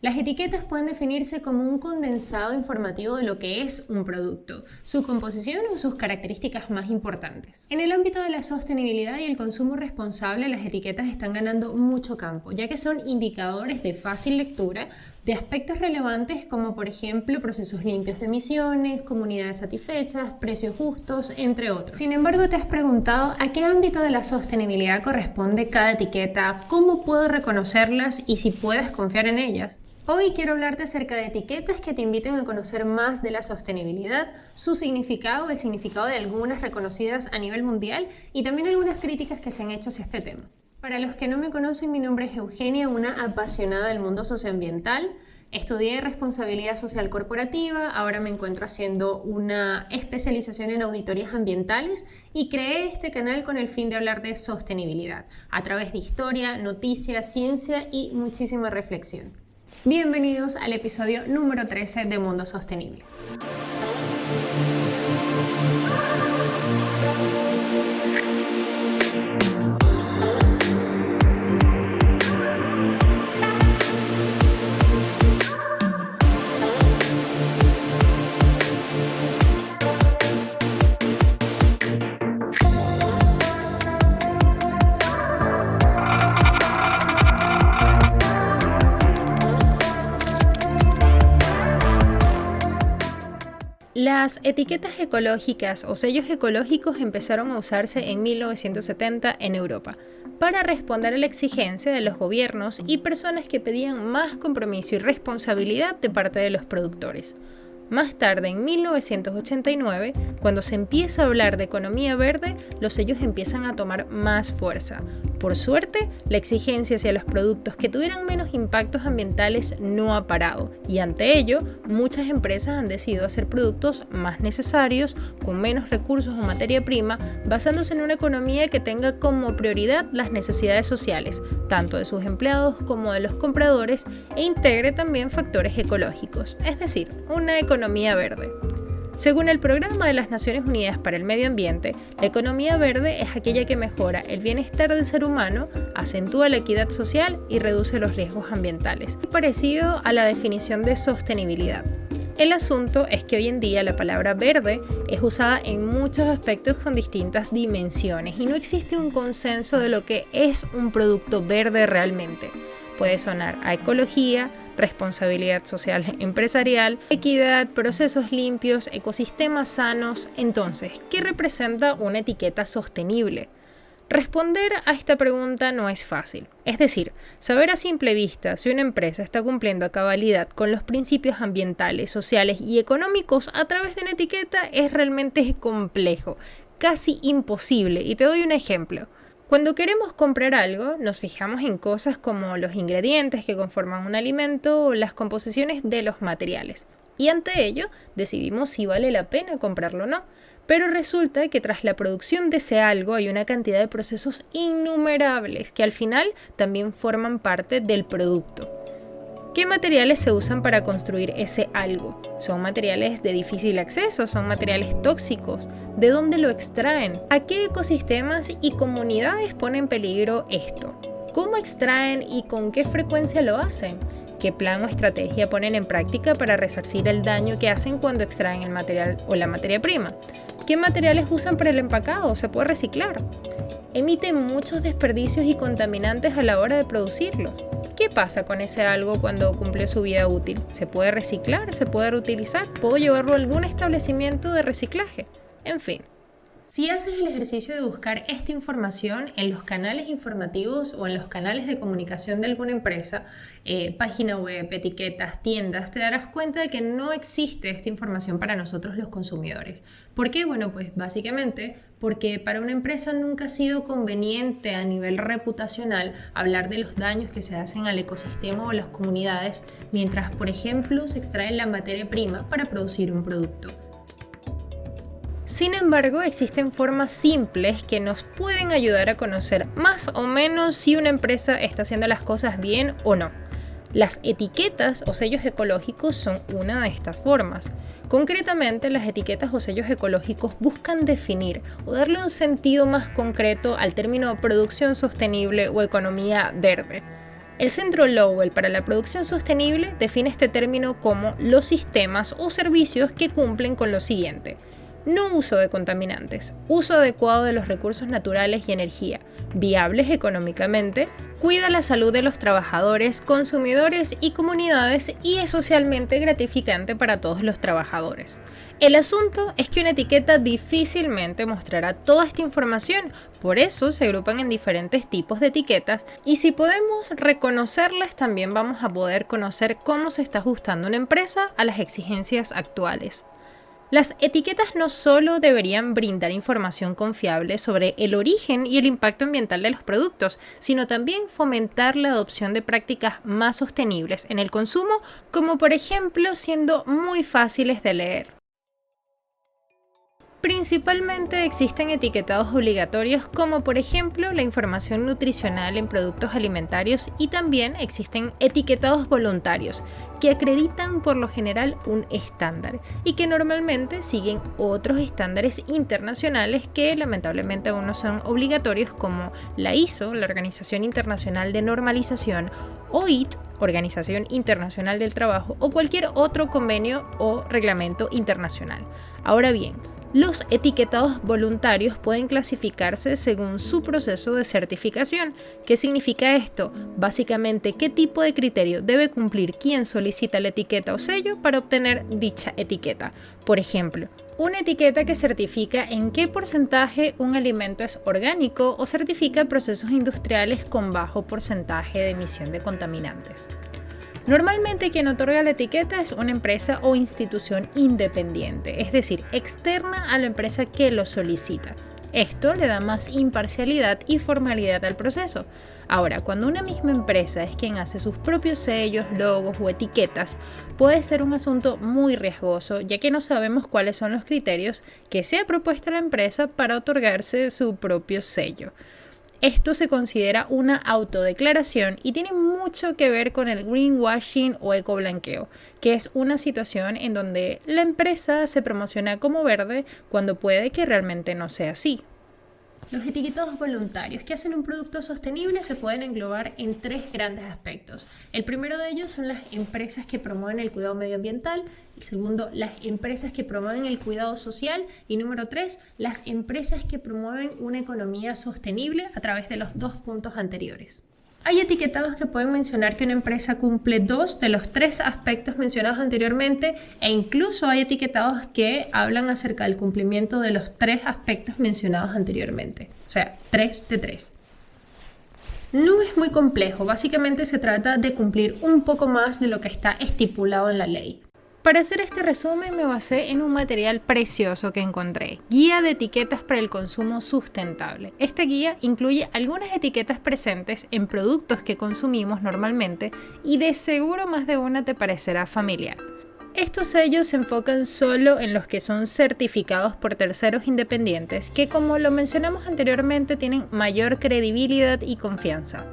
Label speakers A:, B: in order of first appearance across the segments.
A: Las etiquetas pueden definirse como un condensado informativo de lo que es un producto, su composición o sus características más importantes. En el ámbito de la sostenibilidad y el consumo responsable, las etiquetas están ganando mucho campo, ya que son indicadores de fácil lectura de aspectos relevantes como por ejemplo procesos limpios de emisiones, comunidades satisfechas, precios justos, entre otros. Sin embargo, ¿te has preguntado a qué ámbito de la sostenibilidad corresponde cada etiqueta? ¿Cómo puedo reconocerlas y si puedes confiar en ellas? Hoy quiero hablarte acerca de etiquetas que te inviten a conocer más de la sostenibilidad, su significado, el significado de algunas reconocidas a nivel mundial y también algunas críticas que se han hecho hacia este tema. Para los que no me conocen, mi nombre es Eugenia, una apasionada del mundo socioambiental. Estudié responsabilidad social corporativa, ahora me encuentro haciendo una especialización en auditorías ambientales y creé este canal con el fin de hablar de sostenibilidad a través de historia, noticias, ciencia y muchísima reflexión. Bienvenidos al episodio número 13 de Mundo Sostenible. Las etiquetas ecológicas o sellos ecológicos empezaron a usarse en 1970 en Europa para responder a la exigencia de los gobiernos y personas que pedían más compromiso y responsabilidad de parte de los productores. Más tarde, en 1989, cuando se empieza a hablar de economía verde, los sellos empiezan a tomar más fuerza. Por suerte, la exigencia hacia los productos que tuvieran menos impactos ambientales no ha parado, y ante ello, muchas empresas han decidido hacer productos más necesarios, con menos recursos o materia prima, basándose en una economía que tenga como prioridad las necesidades sociales, tanto de sus empleados como de los compradores, e integre también factores ecológicos, es decir, una economía verde. Según el Programa de las Naciones Unidas para el Medio Ambiente, la economía verde es aquella que mejora el bienestar del ser humano, acentúa la equidad social y reduce los riesgos ambientales, parecido a la definición de sostenibilidad. El asunto es que hoy en día la palabra verde es usada en muchos aspectos con distintas dimensiones y no existe un consenso de lo que es un producto verde realmente. Puede sonar a ecología, responsabilidad social empresarial, equidad, procesos limpios, ecosistemas sanos. Entonces, ¿qué representa una etiqueta sostenible? Responder a esta pregunta no es fácil. Es decir, saber a simple vista si una empresa está cumpliendo a cabalidad con los principios ambientales, sociales y económicos a través de una etiqueta es realmente complejo, casi imposible. Y te doy un ejemplo. Cuando queremos comprar algo, nos fijamos en cosas como los ingredientes que conforman un alimento o las composiciones de los materiales. Y ante ello, decidimos si vale la pena comprarlo o no. Pero resulta que tras la producción de ese algo hay una cantidad de procesos innumerables que al final también forman parte del producto. ¿Qué materiales se usan para construir ese algo? ¿Son materiales de difícil acceso? ¿Son materiales tóxicos? ¿De dónde lo extraen? ¿A qué ecosistemas y comunidades pone en peligro esto? ¿Cómo extraen y con qué frecuencia lo hacen? ¿Qué plan o estrategia ponen en práctica para resarcir el daño que hacen cuando extraen el material o la materia prima? ¿Qué materiales usan para el empacado? ¿Se puede reciclar? Emiten muchos desperdicios y contaminantes a la hora de producirlo. ¿Qué pasa con ese algo cuando cumple su vida útil? ¿Se puede reciclar? ¿Se puede reutilizar? ¿Puedo llevarlo a algún establecimiento de reciclaje? En fin. Si haces el ejercicio de buscar esta información en los canales informativos o en los canales de comunicación de alguna empresa, página web, etiquetas, tiendas, te darás cuenta de que no existe esta información para nosotros los consumidores. ¿Por qué? Bueno, pues básicamente porque para una empresa nunca ha sido conveniente a nivel reputacional hablar de los daños que se hacen al ecosistema o a las comunidades mientras, por ejemplo, se extrae la materia prima para producir un producto. Sin embargo, existen formas simples que nos pueden ayudar a conocer más o menos si una empresa está haciendo las cosas bien o no. Las etiquetas o sellos ecológicos son una de estas formas. Concretamente, las etiquetas o sellos ecológicos buscan definir o darle un sentido más concreto al término producción sostenible o economía verde. El Centro Lowell para la Producción Sostenible define este término como los sistemas o servicios que cumplen con lo siguiente: no uso de contaminantes, uso adecuado de los recursos naturales y energía, viables económicamente, cuida la salud de los trabajadores, consumidores y comunidades y es socialmente gratificante para todos los trabajadores. El asunto es que una etiqueta difícilmente mostrará toda esta información, por eso se agrupan en diferentes tipos de etiquetas y si podemos reconocerlas también vamos a poder conocer cómo se está ajustando una empresa a las exigencias actuales. Las etiquetas no solo deberían brindar información confiable sobre el origen y el impacto ambiental de los productos, sino también fomentar la adopción de prácticas más sostenibles en el consumo, como por ejemplo siendo muy fáciles de leer. Principalmente existen etiquetados obligatorios como por ejemplo la información nutricional en productos alimentarios y también existen etiquetados voluntarios que acreditan por lo general un estándar y que normalmente siguen otros estándares internacionales que lamentablemente aún no son obligatorios como la ISO, la Organización Internacional de Normalización, OIT, Organización Internacional del Trabajo o cualquier otro convenio o reglamento internacional. Ahora bien, los etiquetados voluntarios pueden clasificarse según su proceso de certificación. ¿Qué significa esto? Básicamente, ¿qué tipo de criterio debe cumplir quien solicita la etiqueta o sello para obtener dicha etiqueta? Por ejemplo, una etiqueta que certifica en qué porcentaje un alimento es orgánico o certifica procesos industriales con bajo porcentaje de emisión de contaminantes. Normalmente quien otorga la etiqueta es una empresa o institución independiente, es decir, externa a la empresa que lo solicita. Esto le da más imparcialidad y formalidad al proceso. Ahora, cuando una misma empresa es quien hace sus propios sellos, logos o etiquetas, puede ser un asunto muy riesgoso, ya que no sabemos cuáles son los criterios que se ha propuesto la empresa para otorgarse su propio sello. Esto se considera una autodeclaración y tiene mucho que ver con el greenwashing o ecoblanqueo, que es una situación en donde la empresa se promociona como verde cuando puede que realmente no sea así. Los etiquetados voluntarios que hacen un producto sostenible se pueden englobar en tres grandes aspectos. El primero de ellos son las empresas que promueven el cuidado medioambiental, el segundo, las empresas que promueven el cuidado social y número 3, las empresas que promueven una economía sostenible a través de los dos puntos anteriores. Hay etiquetados que pueden mencionar que una empresa cumple 2 de los 3 aspectos mencionados anteriormente e incluso hay etiquetados que hablan acerca del cumplimiento de los 3 aspectos mencionados anteriormente, o sea, 3 de 3. No es muy complejo, básicamente se trata de cumplir un poco más de lo que está estipulado en la ley. Para hacer este resumen me basé en un material precioso que encontré, Guía de Etiquetas para el Consumo Sustentable. Esta guía incluye algunas etiquetas presentes en productos que consumimos normalmente y de seguro más de una te parecerá familiar. Estos sellos se enfocan solo en los que son certificados por terceros independientes que, como lo mencionamos anteriormente, tienen mayor credibilidad y confianza.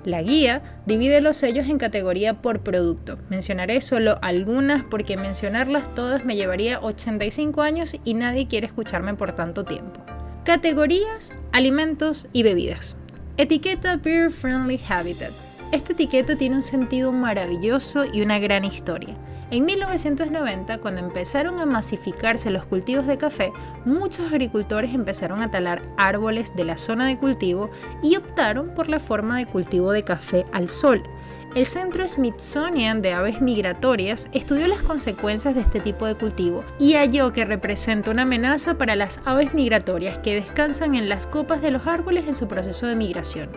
A: La guía divide los sellos en categoría por producto. Mencionaré solo algunas porque mencionarlas todas me llevaría 85 años y nadie quiere escucharme por tanto tiempo. Categorías, alimentos y bebidas. Etiqueta Beer Friendly Habitat. Esta etiqueta tiene un sentido maravilloso y una gran historia. En 1990, cuando empezaron a masificarse los cultivos de café, muchos agricultores empezaron a talar árboles de la zona de cultivo y optaron por la forma de cultivo de café al sol. El Centro Smithsonian de Aves Migratorias estudió las consecuencias de este tipo de cultivo y halló que representa una amenaza para las aves migratorias que descansan en las copas de los árboles en su proceso de migración.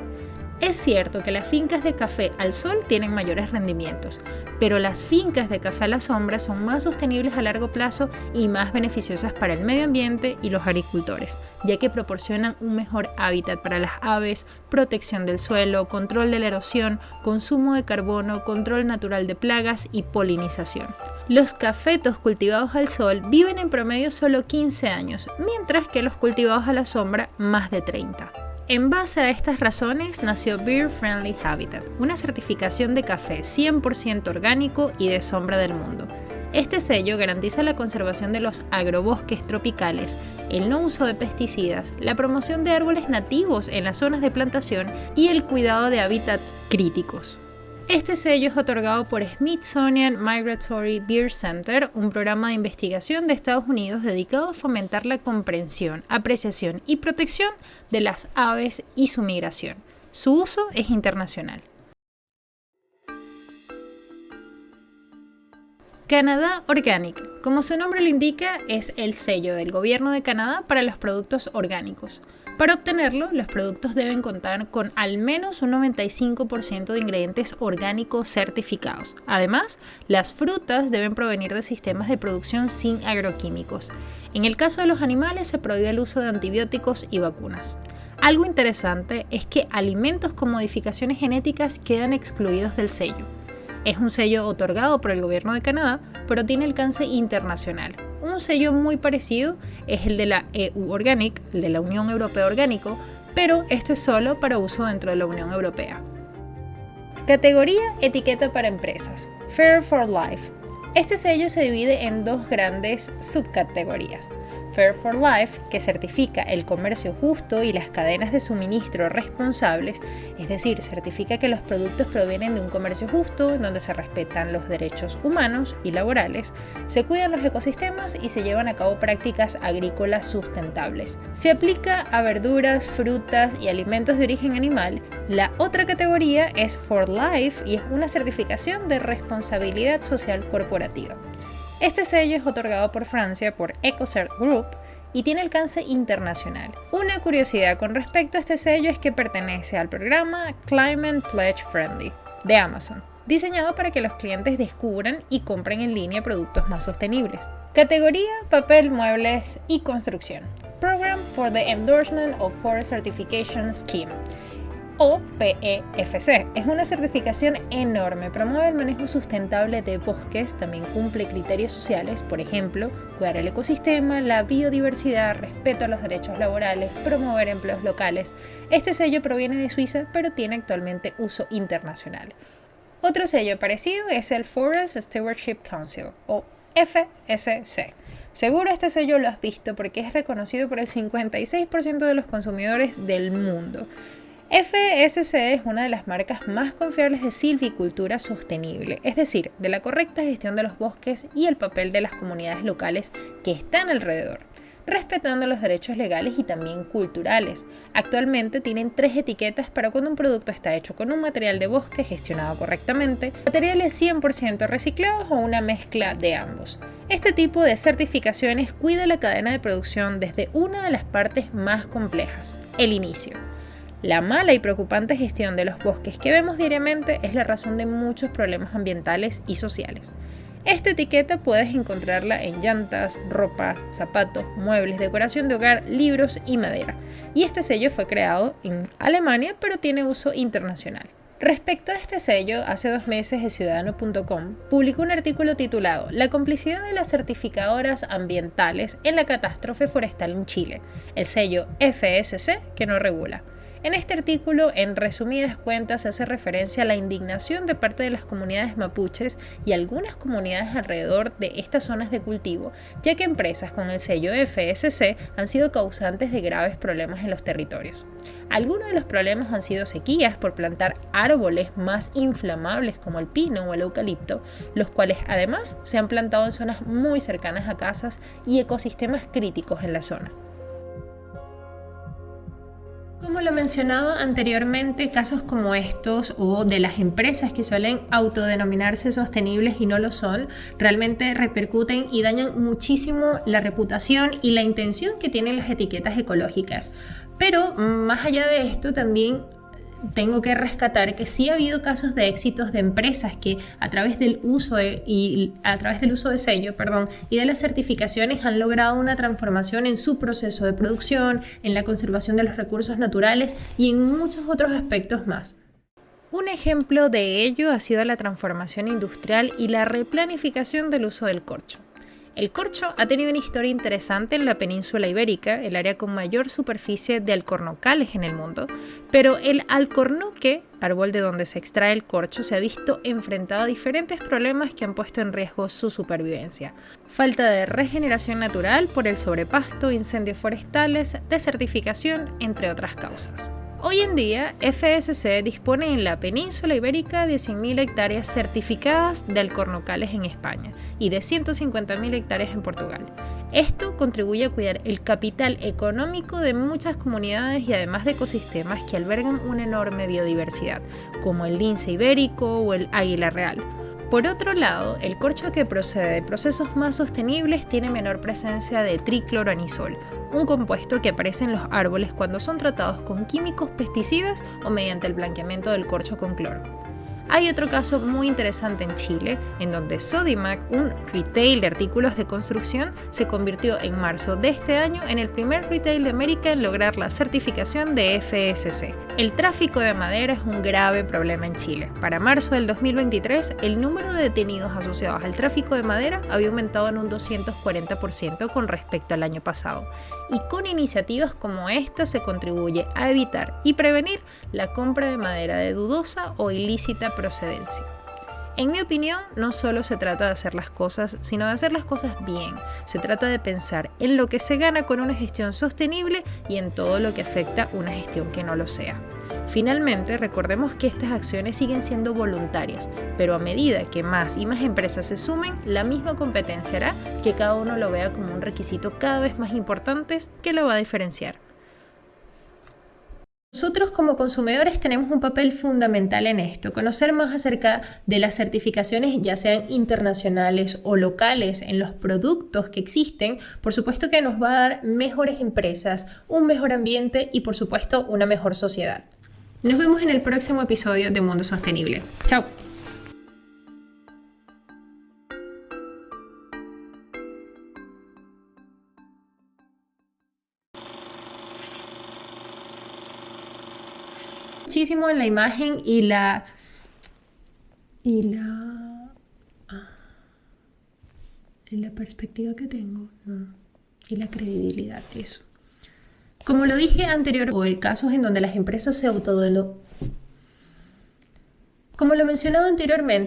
A: Es cierto que las fincas de café al sol tienen mayores rendimientos, pero las fincas de café a la sombra son más sostenibles a largo plazo y más beneficiosas para el medio ambiente y los agricultores, ya que proporcionan un mejor hábitat para las aves, protección del suelo, control de la erosión, consumo de carbono, control natural de plagas y polinización. Los cafetos cultivados al sol viven en promedio solo 15 años, mientras que los cultivados a la sombra más de 30. En base a estas razones nació Beer Friendly Habitat, una certificación de café 100% orgánico y de sombra del mundo. Este sello garantiza la conservación de los agrobosques tropicales, el no uso de pesticidas, la promoción de árboles nativos en las zonas de plantación y el cuidado de hábitats críticos. Este sello es otorgado por Smithsonian Migratory Bird Center, un programa de investigación de Estados Unidos dedicado a fomentar la comprensión, apreciación y protección de las aves y su migración. Su uso es internacional. Canadá Organic, como su nombre lo indica, es el sello del gobierno de Canadá para los productos orgánicos. Para obtenerlo, los productos deben contar con al menos un 95% de ingredientes orgánicos certificados. Además, las frutas deben provenir de sistemas de producción sin agroquímicos. En el caso de los animales, se prohíbe el uso de antibióticos y vacunas. Algo interesante es que alimentos con modificaciones genéticas quedan excluidos del sello. Es un sello otorgado por el gobierno de Canadá, pero tiene alcance internacional. Un sello muy parecido es el de la EU Organic, el de la Unión Europea Orgánico, pero este es solo para uso dentro de la Unión Europea. Categoría Etiqueta para empresas. Fair for Life. Este sello se divide en dos grandes subcategorías. Fair for Life, que certifica el comercio justo y las cadenas de suministro responsables, es decir, certifica que los productos provienen de un comercio justo, donde se respetan los derechos humanos y laborales, se cuidan los ecosistemas y se llevan a cabo prácticas agrícolas sustentables. Se aplica a verduras, frutas y alimentos de origen animal. La otra categoría es For Life y es una certificación de responsabilidad social corporativa. Este sello es otorgado por Francia por EcoCert Group y tiene alcance internacional. Una curiosidad con respecto a este sello es que pertenece al programa Climate Pledge Friendly de Amazon, diseñado para que los clientes descubran y compren en línea productos más sostenibles. Categoría Papel, Muebles y Construcción. Program for the Endorsement of Forest Certification Scheme, o PEFC. Es una certificación enorme, promueve el manejo sustentable de bosques, también cumple criterios sociales, por ejemplo, cuidar el ecosistema, la biodiversidad, respeto a los derechos laborales, promover empleos locales. Este sello proviene de Suiza, pero tiene actualmente uso internacional. Otro sello parecido es el Forest Stewardship Council, o FSC. Seguro este sello lo has visto porque es reconocido por el 56% de los consumidores del mundo. FSC es una de las marcas más confiables de silvicultura sostenible, es decir, de la correcta gestión de los bosques y el papel de las comunidades locales que están alrededor, respetando los derechos legales y también culturales. Actualmente tienen 3 etiquetas para cuando un producto está hecho con un material de bosque gestionado correctamente, materiales 100% reciclados o una mezcla de ambos. Este tipo de certificaciones cuida la cadena de producción desde una de las partes más complejas, el inicio. La mala y preocupante gestión de los bosques que vemos diariamente es la razón de muchos problemas ambientales y sociales. Esta etiqueta puedes encontrarla en llantas, ropas, zapatos, muebles, decoración de hogar, libros y madera. Y este sello fue creado en Alemania, pero tiene uso internacional. Respecto a este sello, hace 2 meses el Ciudadano.com publicó un artículo titulado «La complicidad de las certificadoras ambientales en la catástrofe forestal en Chile, el sello FSC que no regula». En este artículo, en resumidas cuentas, se hace referencia a la indignación de parte de las comunidades mapuches y algunas comunidades alrededor de estas zonas de cultivo, ya que empresas con el sello FSC han sido causantes de graves problemas en los territorios. Algunos de los problemas han sido sequías por plantar árboles más inflamables como el pino o el eucalipto, los cuales además se han plantado en zonas muy cercanas a casas y ecosistemas críticos en la zona. Como lo mencionaba anteriormente, casos como estos o de las empresas que suelen autodenominarse sostenibles y no lo son, realmente repercuten y dañan muchísimo la reputación y la intención que tienen las etiquetas ecológicas. Pero más allá de esto, también tengo que rescatar que sí ha habido casos de éxitos de empresas que a través del uso de sello, y de las certificaciones han logrado una transformación en su proceso de producción, en la conservación de los recursos naturales y en muchos otros aspectos más. Un ejemplo de ello ha sido la transformación industrial y la replanificación del uso del corcho. El corcho ha tenido una historia interesante en la península ibérica, el área con mayor superficie de alcornocales en el mundo, pero el alcornoque, árbol de donde se extrae el corcho, se ha visto enfrentado a diferentes problemas que han puesto en riesgo su supervivencia. Falta de regeneración natural por el sobrepasto, incendios forestales, desertificación, entre otras causas. Hoy en día, FSC dispone en la península ibérica de 100.000 hectáreas certificadas de alcornocales en España y de 150.000 hectáreas en Portugal. Esto contribuye a cuidar el capital económico de muchas comunidades y además de ecosistemas que albergan una enorme biodiversidad, como el lince ibérico o el águila real. Por otro lado, el corcho que procede de procesos más sostenibles tiene menor presencia de tricloroanisol, un compuesto que aparece en los árboles cuando son tratados con químicos, pesticidas o mediante el blanqueamiento del corcho con cloro. Hay otro caso muy interesante en Chile, en donde Sodimac, un retail de artículos de construcción, se convirtió en marzo de este año en el primer retail de América en lograr la certificación de FSC. El tráfico de madera es un grave problema en Chile. Para marzo del 2023, el número de detenidos asociados al tráfico de madera había aumentado en un 240% con respecto al año pasado. Y con iniciativas como esta se contribuye a evitar y prevenir la compra de madera de dudosa o ilícita procedencia. En mi opinión, no solo se trata de hacer las cosas, sino de hacer las cosas bien. Se trata de pensar en lo que se gana con una gestión sostenible y en todo lo que afecta una gestión que no lo sea. Finalmente, recordemos que estas acciones siguen siendo voluntarias, pero a medida que más y más empresas se sumen, la misma competencia hará que cada uno lo vea como un requisito cada vez más importante que lo va a diferenciar. Nosotros como consumidores tenemos un papel fundamental en esto, conocer más acerca de las certificaciones, ya sean internacionales o locales, en los productos que existen, por supuesto que nos va a dar mejores empresas, un mejor ambiente y por supuesto una mejor sociedad. Nos vemos en el próximo episodio de Mundo Sostenible. ¡Chao! Muchísimo en la imagen y la perspectiva que tengo, ¿no? Y la credibilidad de eso. Como lo dije anteriormente, o el caso en donde las empresas se autodenominan. Como lo mencionaba anteriormente,